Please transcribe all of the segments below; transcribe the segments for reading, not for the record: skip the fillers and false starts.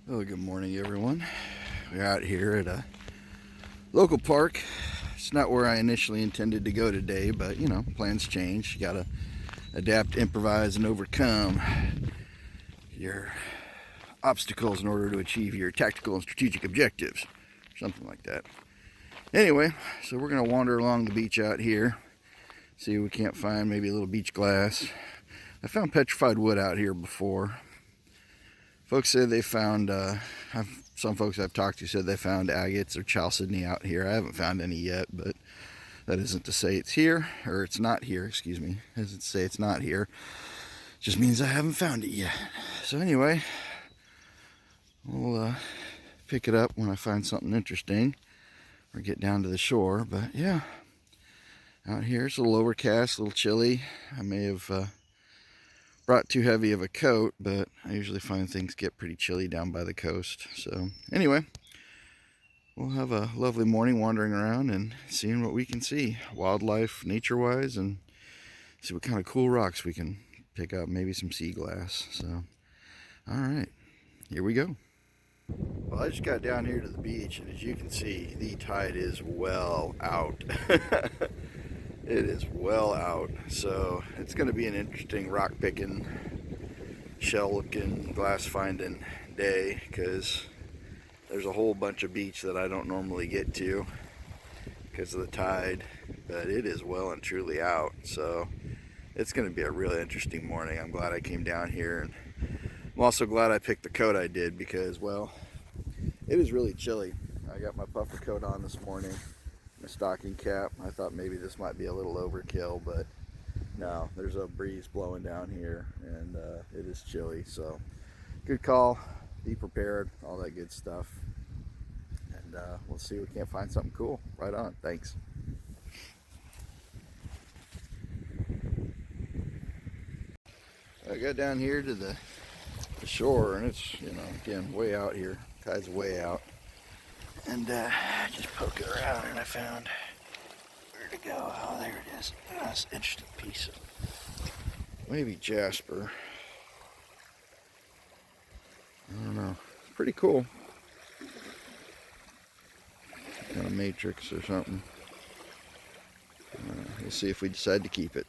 Well, good morning, everyone. We're out here at a local park. It's not where I initially intended to go today, but you know, plans change. You gotta adapt, improvise, and overcome your obstacles in order to achieve your tactical and strategic objectives. Something like that. Anyway, so we're gonna wander along the beach out here, see if we can't find maybe a little beach glass. I found petrified wood out here before. Folks said they found, some folks I've talked to said they found agates or chalcedony out here. I haven't found any yet, but that isn't to say it's here, or it's not here, excuse me. That isn't to say it's not here. It just means I haven't found it yet. So anyway, we'll pick it up when I find something interesting or get down to the shore. But yeah, out here it's a little overcast, a little chilly. I may have brought too heavy of a coat, but I usually find things get pretty chilly down by the coast. So anyway, we'll have a lovely morning wandering around and seeing what we can see, wildlife, nature-wise, and see what kind of cool rocks we can pick up, maybe some sea glass. So, all right, here we go. Well, I just got down here to the beach, and as you can see, the tide is well out. It is well out, so it's going to be an interesting rock picking, shell looking, glass finding day, because there's a whole bunch of beach that I don't normally get to because of the tide, but it is well and truly out, so it's going to be a really interesting morning. I'm glad I came down here, and I'm also glad I picked the coat I did because, well, it is really chilly. I got my puffer coat on this morning, my stocking cap. I thought maybe this might be a little overkill, but no, there's a breeze blowing down here, and it is chilly, so good call. Be prepared, all that good stuff, and we'll see if we can't find something cool. Right on. Thanks. I got down here to the shore, and it's, you know, again, way out here. Tide's way out. And just poke it around, and I found, where'd it go? Oh, there it is. Oh, that's an interesting piece of maybe Jasper. I don't know. Pretty cool. Kind of matrix or something. We'll see if we decide to keep it.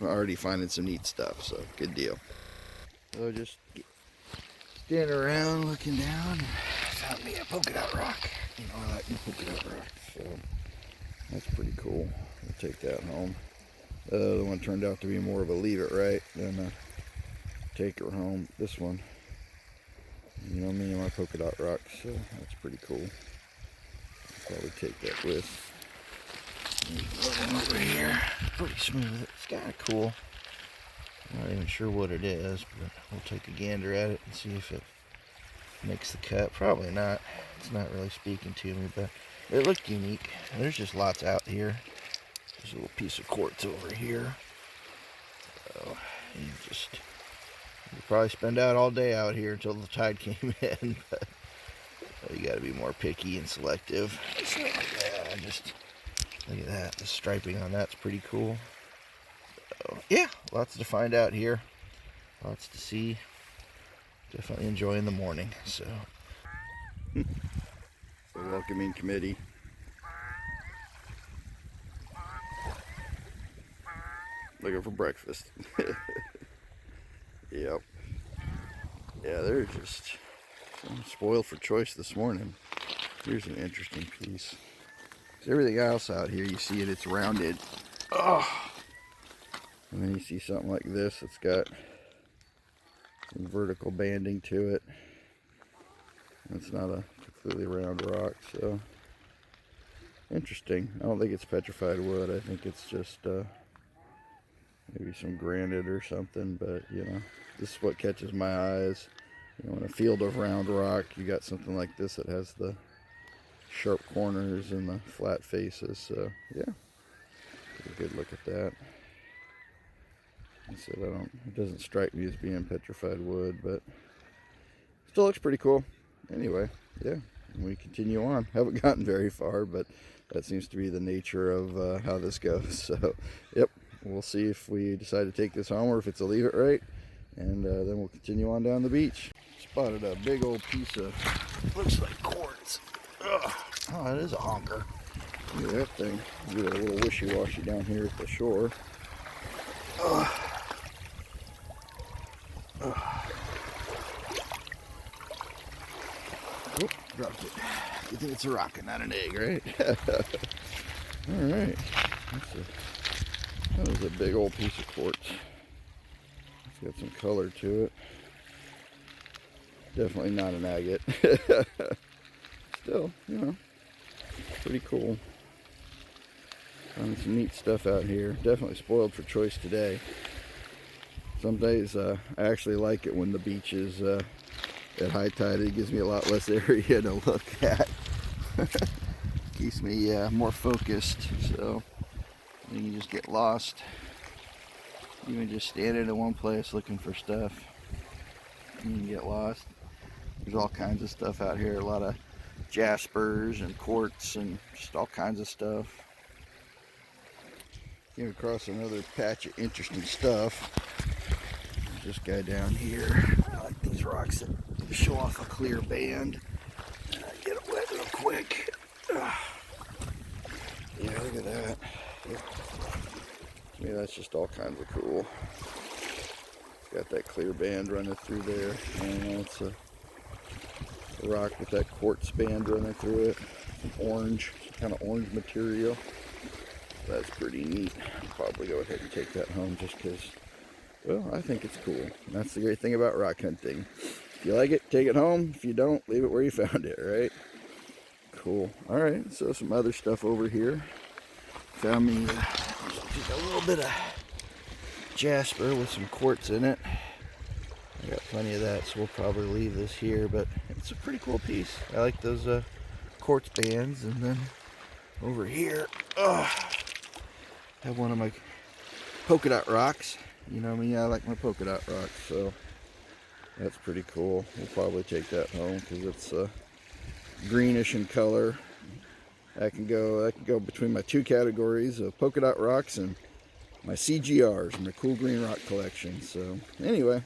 We're already finding some neat stuff, so good deal. So just standing around looking down, found me a polka dot rock. You know, I like my polka dot rock, so that's pretty cool. We'll take that home. The other one turned out to be more of a leave it right than a take her home. This one, you know me and my polka dot rock, so that's pretty cool. I'll probably take that with. Over here, pretty smooth. It's kind of cool. Not even sure what it is, but we'll take a gander at it and see if it makes the cut. Probably not. It's not really speaking to me, but it looked unique. There's just lots out here. There's a little piece of quartz over here. So you probably spend out all day out here until the tide came in, but you got to be more picky and selective. So, yeah, just look at that. The striping on that's pretty cool. So, yeah, lots to find out here. Lots to see. Definitely enjoying the morning. So, the welcoming committee. Looking for breakfast. Yep. Yeah, they're just spoiled for choice this morning. Here's an interesting piece. Everything else out here, you see it's rounded. Oh. And then you see something like this that's got some vertical banding to it. It's not a completely round rock, so interesting. I don't think it's petrified wood. I think it's just maybe some granite or something, but you know, this is what catches my eyes. You know, in a field of round rock, you got something like this that has the sharp corners and the flat faces, so yeah, take a good look at that. I said it doesn't strike me as being petrified wood, but still looks pretty cool. Anyway, yeah, we continue on. Haven't gotten very far, but that seems to be the nature of how this goes. So, yep, we'll see if we decide to take this home or if it's a leave it right, and then we'll continue on down the beach. Spotted a big old piece of, looks like quartz. Ugh. Oh, that is a honker. Look at that thing. Get a little wishy-washy down here at the shore. Ugh. Ugh. Oh, dropped it. You think it's a rock and not an egg, right? Alright. That was a big old piece of quartz. It's got some color to it. Definitely not an agate. Still, you know, pretty cool. Finding some neat stuff out here. Definitely spoiled for choice today. Some days I actually like it when the beach is at high tide. It gives me a lot less area to look at. Keeps me more focused, so you can just get lost. Even just standing in one place looking for stuff, you can get lost. There's all kinds of stuff out here. A lot of Jaspers and quartz and just all kinds of stuff. Came across another patch of interesting stuff. There's this guy down here. I like these rocks that show off a clear band. Get it wet real quick. Yeah, look at that. To me, that's just all kinds of cool. It's got that clear band running through there. And it's a rock with that quartz band running through it. Some orange, some kind of orange material. That's pretty neat. I'll probably go ahead and take that home just because, well, I think it's cool. And that's the great thing about rock hunting. If you like it, take it home. If you don't, leave it where you found it, right? Cool. Alright, so some other stuff over here. Found me just a little bit of Jasper with some quartz in it. I got plenty of that, so we'll probably leave this here, but it's a pretty cool piece. I like those quartz bands. And then over here, I have one of my polka dot rocks. You know me, I like my polka dot rocks, so that's pretty cool. We'll probably take that home because it's greenish in color. I can go between my two categories of polka dot rocks and my CGRs, my cool green rock collection. So anyway,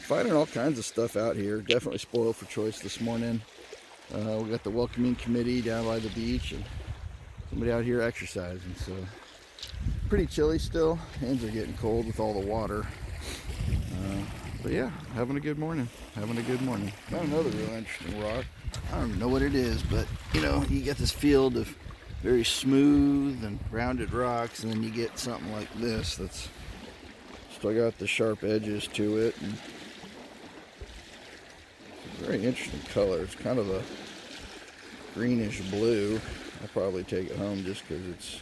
finding all kinds of stuff out here. Definitely spoiled for choice this morning. We got the welcoming committee down by the beach and somebody out here exercising. So pretty chilly still. Hands are getting cold with all the water. But yeah, having a good morning. Having a good morning. Found another real interesting rock. I don't even know what it is, but you know, you get this field of very smooth and rounded rocks, and then you get something like this that's still got the sharp edges to it. And it's a very interesting color. It's kind of a greenish blue. I'll probably take it home just because it's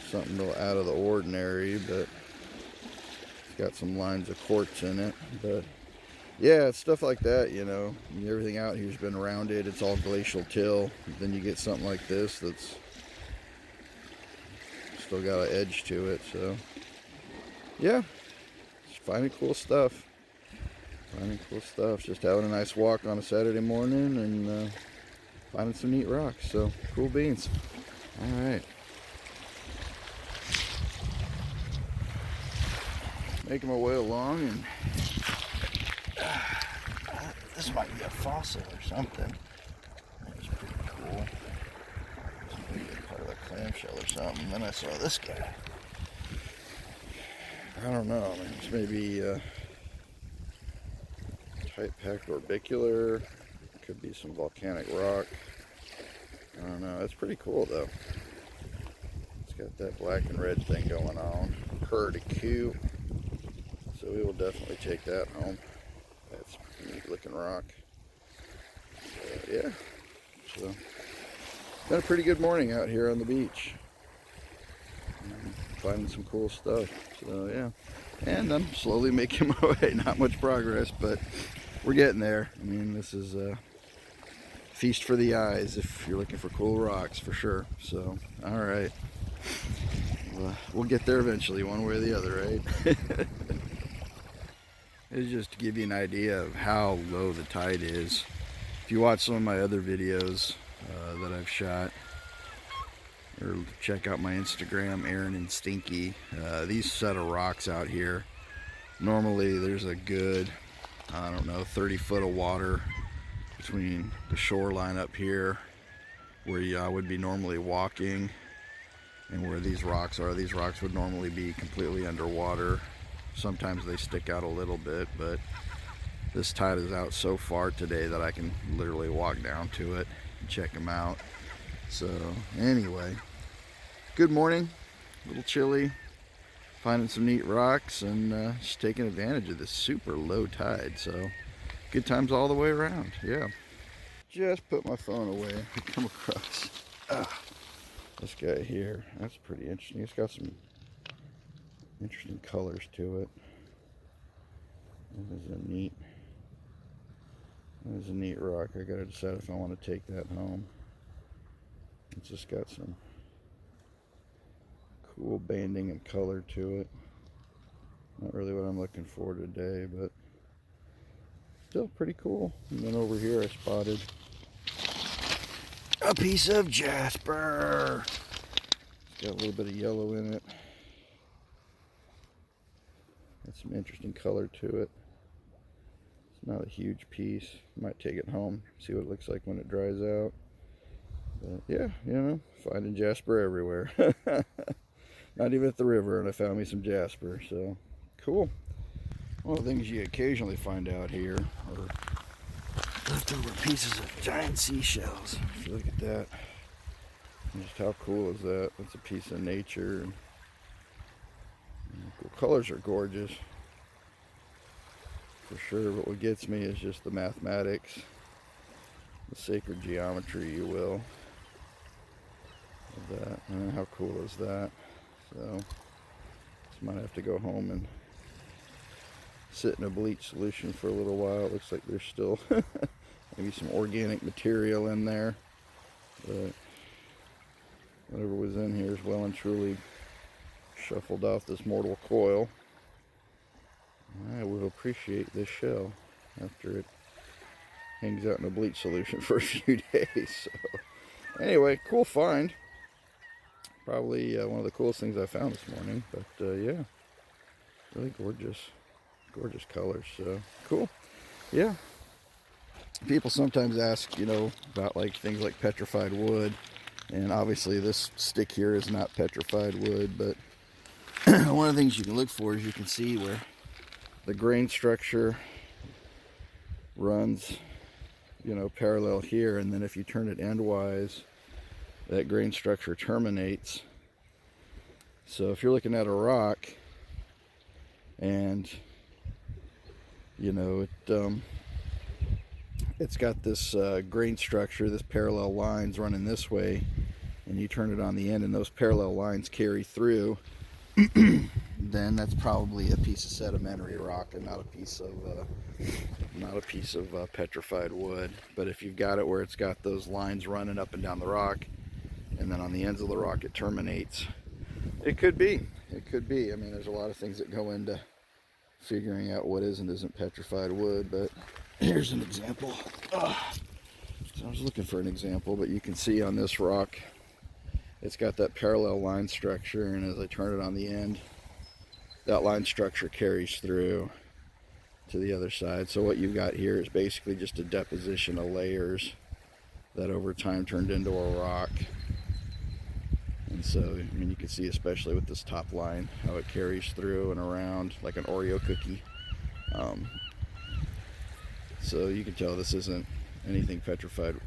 something a little out of the ordinary, but it's got some lines of quartz in it. But yeah, it's stuff like that, you know. Everything out here's been rounded. It's all glacial till. Then you get something like this that's still got an edge to it. So yeah, just finding cool stuff. Finding cool stuff. Just having a nice walk on a Saturday morning and finding some neat rocks. So cool beans. All right. Making my way along, and this might be a fossil or something. That's pretty cool. This might be part of a clamshell or something. Then I saw this guy. I don't know. I mean, it's maybe tight packed orbicular. Could be some volcanic rock. I don't know. It's pretty cool though. It's got that black and red thing going on. Q. So we will definitely take that home. That's a neat looking rock. Yeah. So been a pretty good morning out here on the beach. Finding some cool stuff. So yeah. And I'm slowly making my way. Not much progress, but we're getting there. I mean, this is a feast for the eyes if you're looking for cool rocks, for sure. So, all right. We'll get there eventually, one way or the other, right? It's just to give you an idea of how low the tide is. If you watch some of my other videos that I've shot, or check out my Instagram, Aaron and Stinky, these set of rocks out here, normally there's a good I don't know, 30 foot of water between the shoreline up here where I would be normally walking and where these rocks are. These rocks would normally be completely underwater. Sometimes they stick out a little bit, but this tide is out so far today that I can literally walk down to it and check them out. So anyway, good morning. A little chilly, finding some neat rocks and just taking advantage of this super low tide. So good times all the way around. Yeah. Just put my phone away. I come across this guy here. That's pretty interesting. It's got some interesting colors to it. That is a neat rock. I gotta decide if I want to take that home. It's just got some cool banding and color to it. Not really what I'm looking for today, but still pretty cool. And then over here I spotted a piece of Jasper. It's got a little bit of yellow in it. Got some interesting color to it. It's not a huge piece. Might take it home, see what it looks like when it dries out. But yeah, you know, finding Jasper everywhere. Not even at the river, and I found me some Jasper, so cool. One of the things you occasionally find out here are leftover pieces of giant seashells. If you look at that, just how cool is that? That's a piece of nature. And the colors are gorgeous, for sure, but what gets me is just the mathematics, the sacred geometry, you will, of that. How cool is that? So, just might have to go home and sit in a bleach solution for a little while. It looks like there's still maybe some organic material in there, but whatever was in here is well and truly shuffled off this mortal coil. I will appreciate this shell after it hangs out in a bleach solution for a few days. So anyway, cool find. Probably one of the coolest things I found this morning, but yeah, really gorgeous colors. So cool. Yeah, people sometimes ask, you know, about like things like petrified wood, and obviously this stick here is not petrified wood, but one of the things you can look for is you can see where the grain structure runs, you know, parallel here, and then if you turn it endwise, that grain structure terminates. So if you're looking at a rock and, you know, it's got this grain structure, this parallel lines running this way, and you turn it on the end and those parallel lines carry through, then that's probably a piece of sedimentary rock and not a piece of petrified wood. But if you've got it where it's got those lines running up and down the rock, and then on the ends of the rock it terminates, it could be. I mean, there's a lot of things that go into figuring out what is and isn't petrified wood, but here's an example. So I was looking for an example, but you can see on this rock, it's got that parallel line structure, and as I turn it on the end, that line structure carries through to the other side. So what you've got here is basically just a deposition of layers that over time turned into a rock. And so, I mean, you can see, especially with this top line, how it carries through and around like an Oreo cookie. So you can tell this isn't anything petrified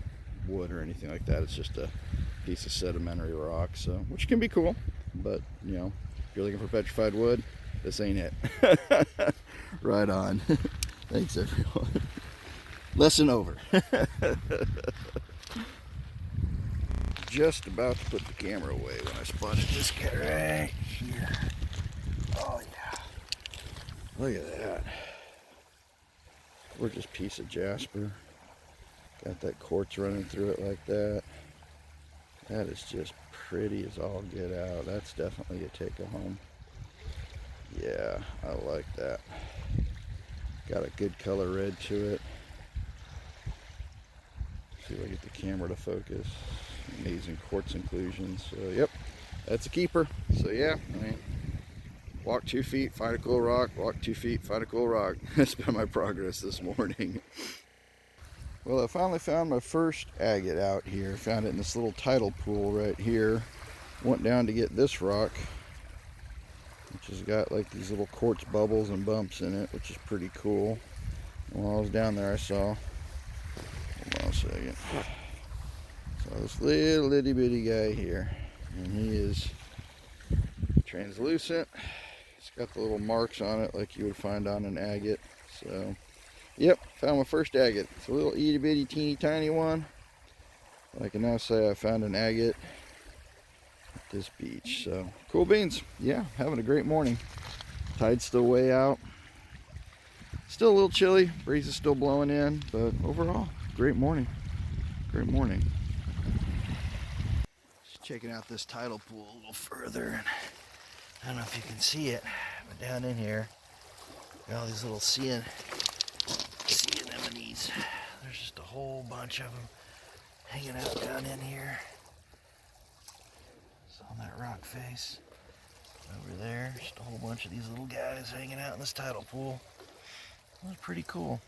wood or anything like that. It's just a piece of sedimentary rock, so, which can be cool, but you know, if you're looking for petrified wood, this ain't it. Right on. Thanks everyone. Lesson over. Just about to put the camera away when I spotted this guy right here. Oh yeah, look at that. Gorgeous piece of Jasper. Got that quartz running through it like that. That is just pretty as all get out. That's definitely a take-home. Yeah, I like that. Got a good color red to it. See if I get the camera to focus. Amazing quartz inclusions. So yep, that's a keeper. So yeah, I mean, walk 2 feet, find a cool rock, walk 2 feet, find a cool rock. That's been my progress this morning. Well, I finally found my first agate out here. Found it in this little tidal pool right here. Went down to get this rock, which has got like these little quartz bubbles and bumps in it, which is pretty cool. And while I was down there, I saw, hold on a second, saw this little itty bitty guy here, and he is translucent. It's got the little marks on it like you would find on an agate. So, yep, found my first agate. It's a little itty bitty teeny tiny one. I can now say I found an agate at this beach. So, cool beans. Yeah, having a great morning. Tide's still way out. Still a little chilly. Breeze is still blowing in, but overall, great morning. Great morning. Just checking out this tidal pool a little further. And I don't know if you can see it, but down in here, got all these little sea anemones. There's just a whole bunch of them hanging out down in here. It's on that rock face. Over there, just a whole bunch of these little guys hanging out in this tidal pool. That's pretty cool.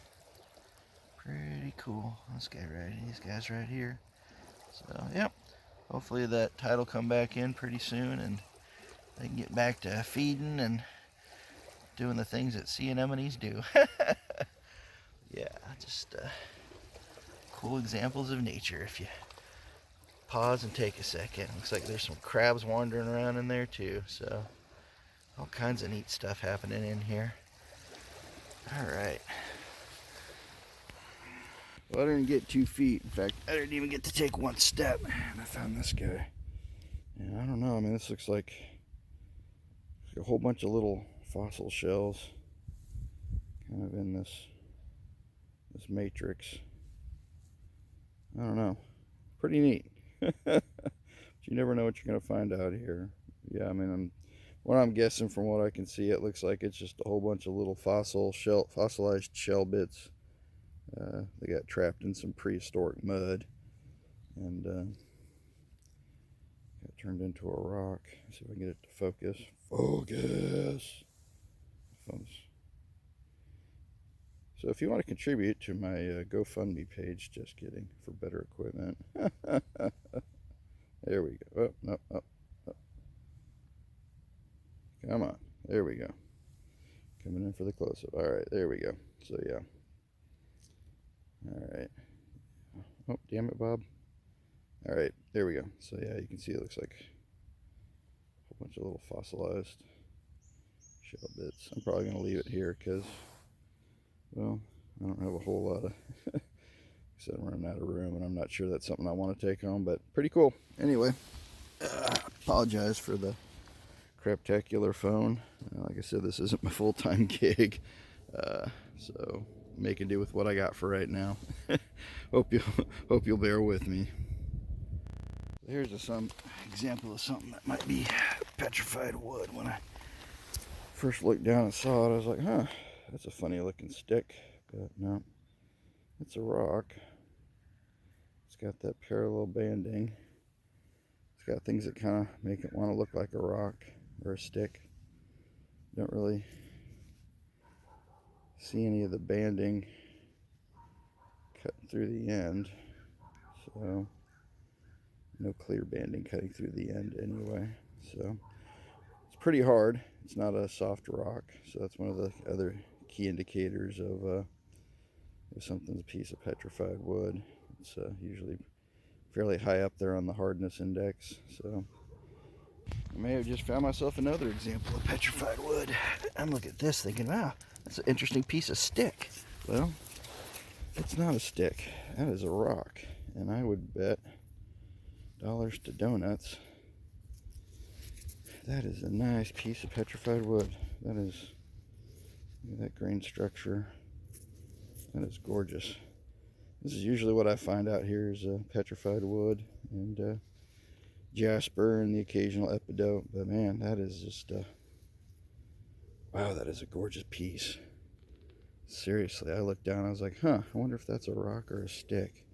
Pretty cool. These guys right here. So, yep. Hopefully that tide will come back in pretty soon and they can get back to feeding and doing the things that sea anemones do. Yeah, just cool examples of nature if you pause and take a second. Looks like there's some crabs wandering around in there too, so all kinds of neat stuff happening in here. Alright. Well, I didn't get 2 feet. In fact, I didn't even get to take one step. And I found this guy. And I don't know, I mean, this looks like a whole bunch of little fossil shells kind of in this matrix. I don't know. Pretty neat. But you never know what you're going to find out here. Yeah, I mean, what I'm guessing from what I can see, it looks like it's just a whole bunch of little fossilized shell bits. They got trapped in some prehistoric mud and got turned into a rock. Let's see if I can get it to focus. Focus! So if you want to contribute to my GoFundMe page, just kidding, for better equipment. There we go. Oh, no, oh. Come on. There we go. Coming in for the close-up. Alright, there we go. So, yeah. Alright. Oh, damn it, Bob. Alright, there we go. So, yeah, you can see it looks like a whole bunch of little fossilized shell bits. I'm probably going to leave it here because, well, I don't have a whole lot of... I said I'm running out of room, and I'm not sure that's something I want to take home, but pretty cool. Anyway, apologize for the craptacular phone. Like I said, this isn't my full-time gig, so making do with what I got for right now. hope you'll bear with me. Here's some example of something that might be petrified wood. When I first looked down and saw it, I was like, huh, that's a funny looking stick, but no, it's a rock. It's got that parallel banding. It's got things that kind of make it want to look like a rock or a stick. Don't really see any of the banding cutting through the end, so no clear banding cutting through the end anyway. So it's pretty hard. It's not a soft rock, so that's one of the other key indicators of if something's a piece of petrified wood. It's usually fairly high up there on the hardness index. So I may have just found myself another example of petrified wood. I'm looking at this thinking, wow, that's an interesting piece of stick. Well, it's not a stick. That is a rock. And I would bet dollars to donuts that is a nice piece of petrified wood. That is, look at that grain structure. That is gorgeous. This is usually what I find out here is petrified wood and Jasper and the occasional epidote, but man, that is just wow, that is a gorgeous piece. Seriously, I looked down, I was like, huh, I wonder if that's a rock or a stick.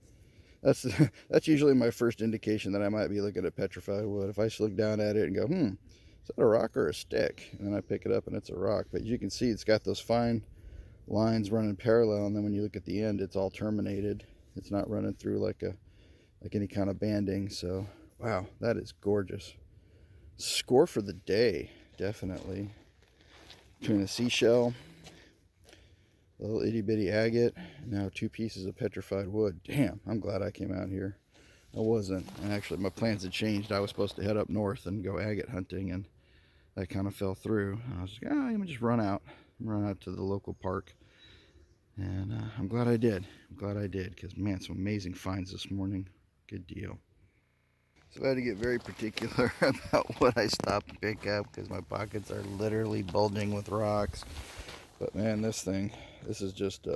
That's usually my first indication that I might be looking at petrified wood. If I just look down at it and go, is that a rock or a stick? And then I pick it up and it's a rock. But you can see it's got those fine lines running parallel, and then when you look at the end, it's all terminated. It's not running through like any kind of banding. So wow, that is gorgeous. Score for the day, definitely. Between a seashell, a little itty bitty agate, and now 2 pieces of petrified wood. Damn, I'm glad I came out here. I wasn't, and actually my plans had changed. I was supposed to head up north and go agate hunting, and that kind of fell through. I was like, let me just run out to the local park, and I'm glad I did. I'm glad I did, because man, some amazing finds this morning. Good deal. So I had to get very particular about what I stop and pick up, because my pockets are literally bulging with rocks. But man, this is just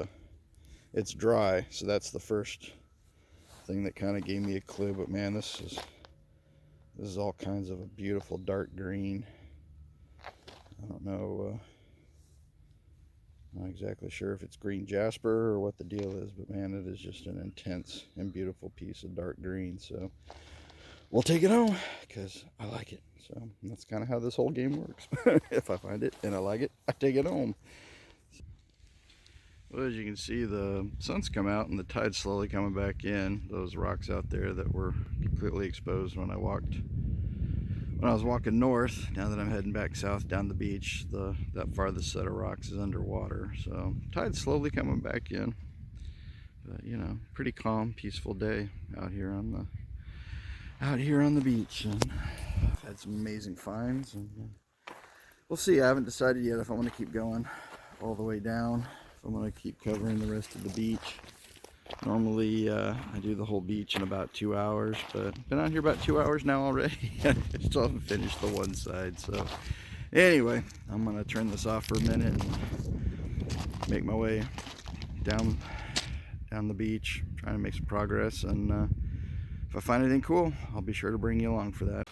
it's dry, so that's the first thing that kind of gave me a clue. But man, this is all kinds of a beautiful dark green. I don't know, not exactly sure if it's green Jasper or what the deal is, but man, it is just an intense and beautiful piece of dark green. So we'll take it home, because I like it. So that's kind of how this whole game works. If I find it and I like it, I take it home. Well, as you can see, the sun's come out and the tide's slowly coming back in. Those rocks out there that were completely exposed when I was walking north, now that I'm heading back south down the beach, that farthest set of rocks is underwater. So tide's slowly coming back in. But you know, pretty calm, peaceful day out here on the beach, and I've had some amazing finds, and we'll see. I haven't decided yet if I want to keep going all the way down, if I'm going to keep covering the rest of the beach. Normally I do the whole beach in about 2 hours, but I've been out here about 2 hours now already. I still haven't finished the one side. So anyway, I'm going to turn this off for a minute and make my way down the beach, trying to make some progress, and if I find anything cool, I'll be sure to bring you along for that.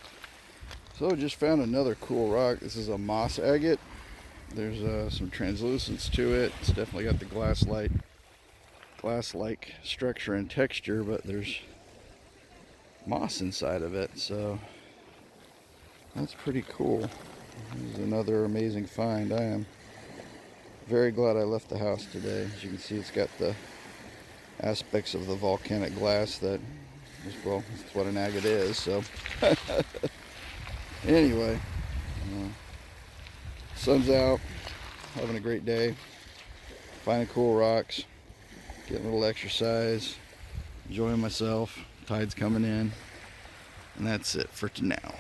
So I just found another cool rock. This is a moss agate. There's some translucence to it. It's definitely got the glass-like structure and texture, but there's moss inside of it, so that's pretty cool. This is another amazing find. I am very glad I left the house today. As you can see, it's got the aspects of the volcanic glass that is, well, that's what an agate is. So anyway, sun's out, having a great day, finding cool rocks, getting a little exercise, enjoying myself. Tide's coming in, and that's it for now.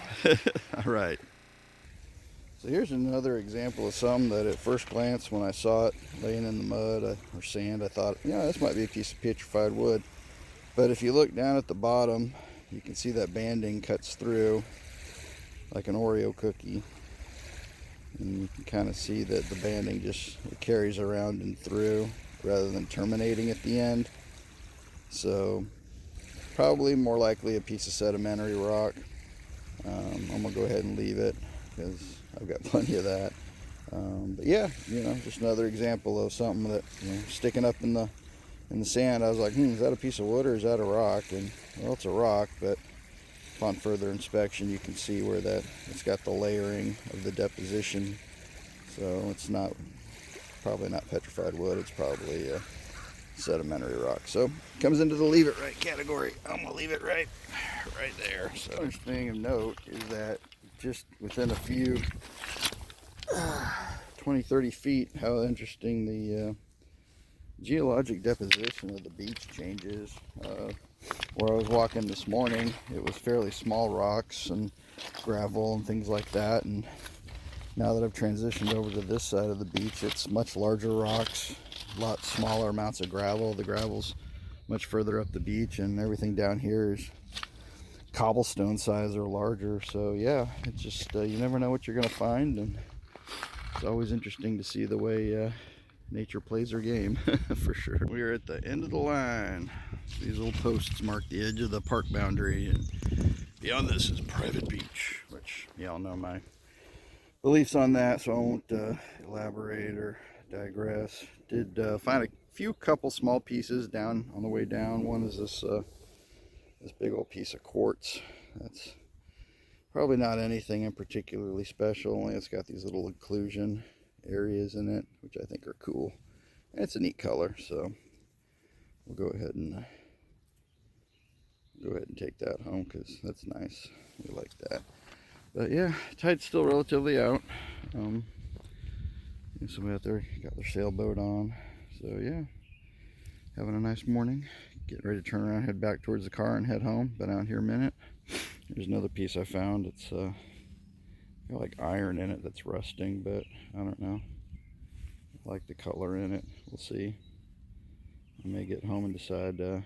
All right. So here's another example of something that at first glance, when I saw it laying in the mud or sand, I thought, this might be a piece of petrified wood. But if you look down at the bottom, you can see that banding cuts through like an Oreo cookie. And you can kind of see that the banding just carries around and through rather than terminating at the end. So probably more likely a piece of sedimentary rock. I'm going to go ahead and leave it, because I've got plenty of that. But yeah, just another example of something that, sticking up in the sand. I was like, is that a piece of wood or is that a rock? And well, it's a rock, but upon further inspection, you can see where it's got the layering of the deposition. So it's probably not petrified wood. It's probably a sedimentary rock. So it comes into the leave it right category. I'm gonna leave it right there. So the first thing of note is that just within a few 20-30 feet, how interesting the geologic deposition of the beach changes. Where I was walking this morning, it was fairly small rocks and gravel and things like that, and now that I've transitioned over to this side of the beach, it's much larger rocks, a lot smaller amounts of gravel. The gravel's much further up the beach, and everything down here is cobblestone size or larger. So yeah, it's just you never know what you're going to find, and it's always interesting to see the way nature plays her game. For sure. We are at the end of the line. These little posts mark the edge of the park boundary, and beyond this is private beach, which y'all know my beliefs on that, so I won't elaborate or digress. Did find a couple small pieces down on the way down. One is this big old piece of quartz. That's Probably not anything in particularly special, only it's got these little inclusion areas in it, which I think are cool. And it's a neat color, so we'll go ahead and take that home because that's nice. We like that. But yeah, tide's still relatively out. Somebody out there got their sailboat on. So yeah, having a nice morning. Getting ready to turn around, head back towards the car and head home. Been out here a minute. There's another piece I found. It's got like iron in it that's rusting, but I don't know. I like the color in it. We'll see. I may get home and decide I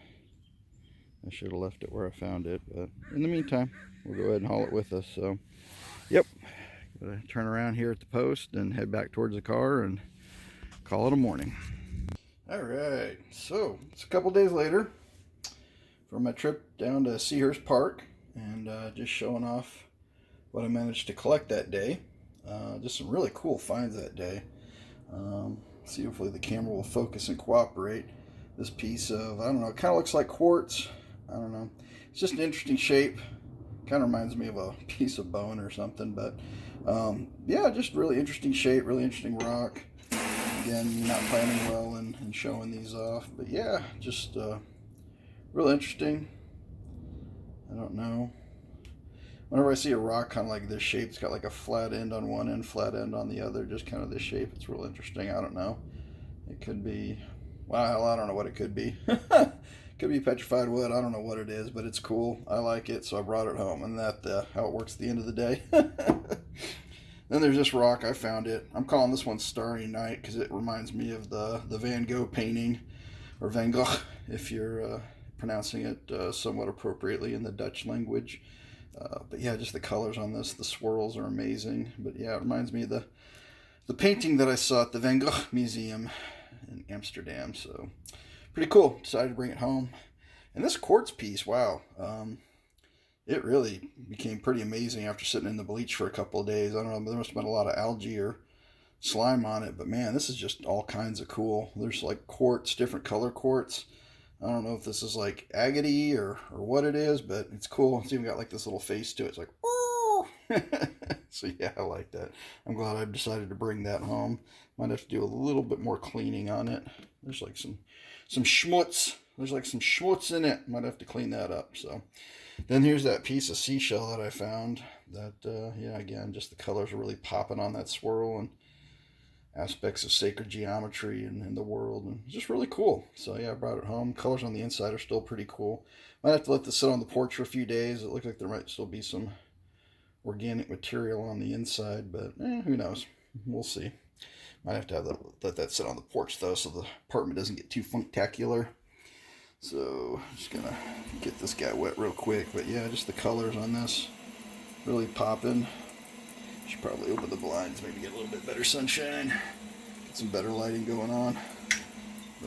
should have left it where I found it, but in the meantime, we'll go ahead and haul it with us. So, yep, gotta turn around here at the post and head back towards the car and call it a morning. All right, so it's a couple days later from my trip down to Seahurst Park, and just showing off what I managed to collect that day. Just some really cool finds that day. See, hopefully the camera will focus and cooperate. This piece of, I don't know, it kind of looks like quartz. I don't know. It's just an interesting shape. Kind of reminds me of a piece of bone or something, but yeah, just really interesting shape, really interesting rock. Again, not planning well and showing these off, but yeah, just really interesting. I don't know. Whenever I see a rock kind of like this shape, it's got like a flat end on one end, flat end on the other, just kind of this shape. It's real interesting. I don't know. It could be, well, I don't know what it could be. Could be petrified wood. I don't know what it is, but it's cool. I like it, so I brought it home, and that's how it works at the end of the day. Then there's this rock. I found it. I'm calling this one Starry Night because it reminds me of the Van Gogh painting, or Van Gogh, if you're pronouncing it somewhat appropriately in the Dutch language. But yeah, just the colors on this, the swirls are amazing. But yeah, it reminds me of the painting that I saw at the Van Gogh Museum in Amsterdam. So pretty cool. Decided to bring it home. And this quartz piece, wow, it really became pretty amazing after sitting in the bleach for a couple of days. I don't know, there must have been a lot of algae or slime on it. But man, this is just all kinds of cool. There's like quartz, different color quartz. I don't know if this is like agate or what it is, but it's cool. It's even got like this little face to it. It's like, oh. So yeah, I like that. I'm glad I decided to bring that home. Might have to do a little bit more cleaning on it. There's like some schmutz. There's like some schmutz in it. Might have to clean that up. So then here's that piece of seashell that I found. That yeah, again, just the colors are really popping on that swirl and aspects of sacred geometry in the world, and it's just really cool. So yeah, I brought it home. Colors on the inside are still pretty cool. Might have to let this sit on the porch for a few days. It looks like there might still be some organic material on the inside, but who knows? We'll see. Might have to let that sit on the porch though, so the apartment doesn't get too funktacular. So just gonna get this guy wet real quick. But yeah, just the colors on this really popping. Should probably open the blinds, maybe get a little bit better sunshine, get some better lighting going on.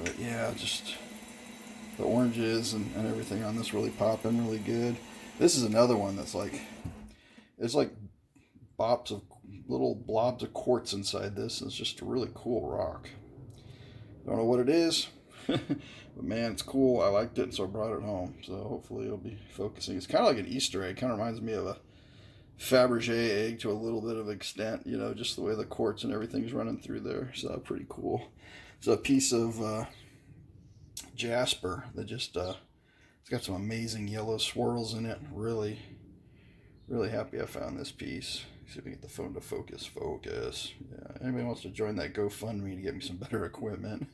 But yeah, just the oranges and everything on this really popping, really good. This is another one that's like, it's like little blobs of quartz inside this. It's just a really cool rock. Don't know what it is, but man, it's cool. I liked it, so I brought it home. So hopefully it'll be focusing. It's kind of like an Easter egg. Kind of reminds me of a Fabergé egg to a little bit of extent, you know, just the way the quartz and everything's running through there. So pretty cool. It's a piece of Jasper that just it's got some amazing yellow swirls in it. Really happy I found this piece. See if we can get the phone to focus. Yeah, anybody wants to join that GoFundMe to get me some better equipment?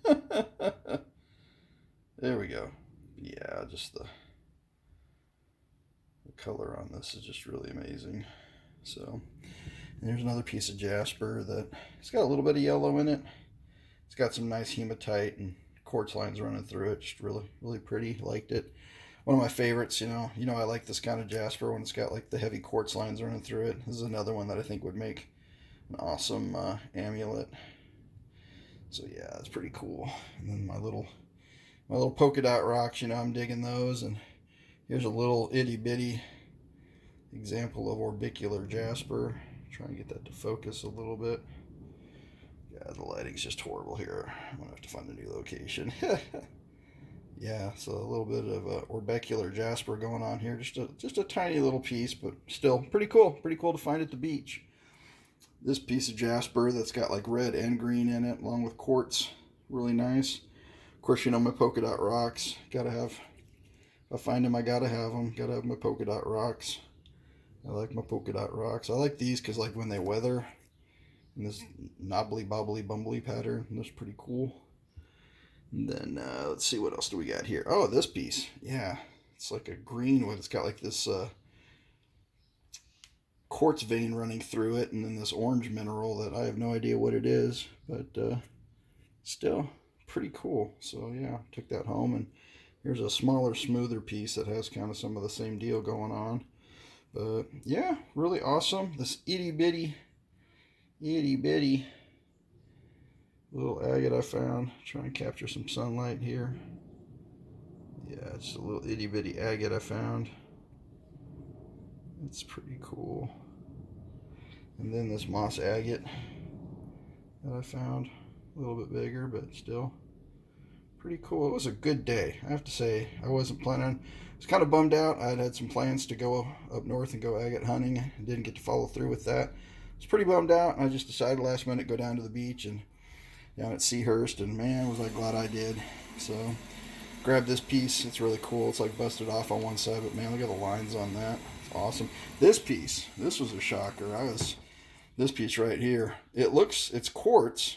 There we go. Yeah, just the color on this is just really amazing. So there's another piece of Jasper that it's got a little bit of yellow in it. It's got some nice hematite and quartz lines running through it. Just really pretty. Liked it. One of my favorites. You know I like this kind of Jasper when it's got like the heavy quartz lines running through it. This is another one that I think would make an awesome amulet. So yeah, it's pretty cool. And then my little polka dot rocks, I'm digging those. And here's a little itty bitty example of orbicular Jasper. Try and get that to focus a little bit. Yeah, the lighting's just horrible here. I'm gonna have to find a new location. Yeah, so a little bit of orbicular jasper going on here. Just a tiny little piece, but still pretty cool. Pretty cool to find at the beach. This piece of jasper that's got like red and green in it, along with quartz. Really nice. Of course, you know my polka dot rocks. Gotta have, if I find them, I gotta have them. Gotta have my polka dot rocks. I like my polka dot rocks. I like these because like when they weather in this knobbly bobbly bumbly pattern, that's pretty cool. And then let's see, what else do we got here? Oh, this piece. Yeah, it's like a green one. It's got like this quartz vein running through it, and then this orange mineral that I have no idea what it is, but still pretty cool. So yeah, took that home, and here's a smaller, smoother piece that has kind of some of the same deal going on. But yeah, really awesome. This itty bitty little agate I found. Try and capture some sunlight here. Yeah, it's a little itty bitty agate I found. It's pretty cool. And then this moss agate that I found, a little bit bigger, but still pretty cool. It was a good day, I have to say. I wasn't planning. I was kind of bummed out. I had some plans to go up north and go agate hunting, and didn't get to follow through with that. I was pretty bummed out. I just decided last minute to go down to the beach and down at Seahurst, and man, was I glad I did. So grabbed this piece. It's really cool. It's like busted off on one side, but man, look at the lines on that. It's awesome. This piece, this was a shocker. This piece right here, it's quartz,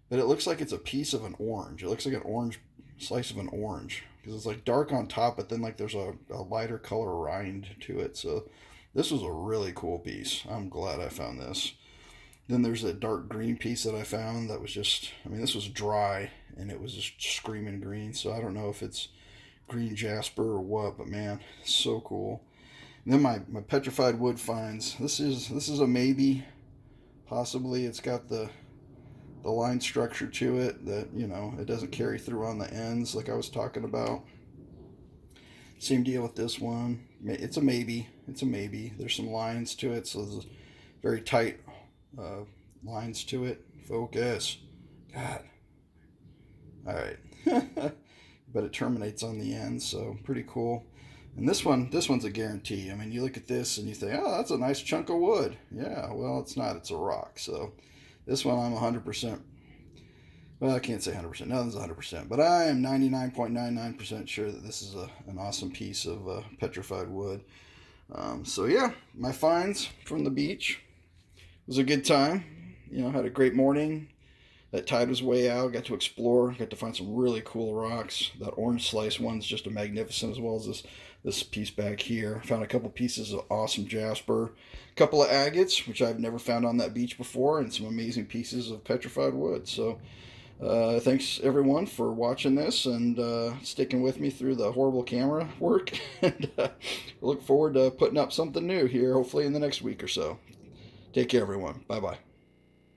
but it looks like it's a piece of an orange. It looks like an orange, slice of an orange, because it's like dark on top, but then like there's a lighter color rind to it. So this was a really cool piece. I'm glad I found this. Then there's a dark green piece that I found that was just, I mean, this was dry, and it was just screaming green. So I don't know if it's green jasper or what, but man, so cool. And then my petrified wood finds. This is a maybe, possibly. It's got the line structure to it that, you know, it doesn't carry through on the ends like I was talking about. Same deal with this one. It's a maybe. It's a maybe. There's some lines to it, so there's very tight lines to it. Focus. God. All right. But it terminates on the end, so pretty cool. And this one's a guarantee. I mean, you look at this and you think, oh, that's a nice chunk of wood. Yeah, well, it's not. It's a rock. So this one I'm 100%. Well, I can't say 100%. Nothing's 100%. But I am 99.99% sure that this is an awesome piece of petrified wood. So yeah, my finds from the beach. It was a good time. You know, had a great morning. That tide was way out. Got to explore. Got to find some really cool rocks. That orange slice one's just a magnificent, as well as this piece back here. Found a couple pieces of awesome jasper. A couple of agates, which I've never found on that beach before, and some amazing pieces of petrified wood. So thanks everyone for watching this and sticking with me through the horrible camera work. And look forward to putting up something new here, hopefully in the next week or so. Take care, everyone. Bye-bye.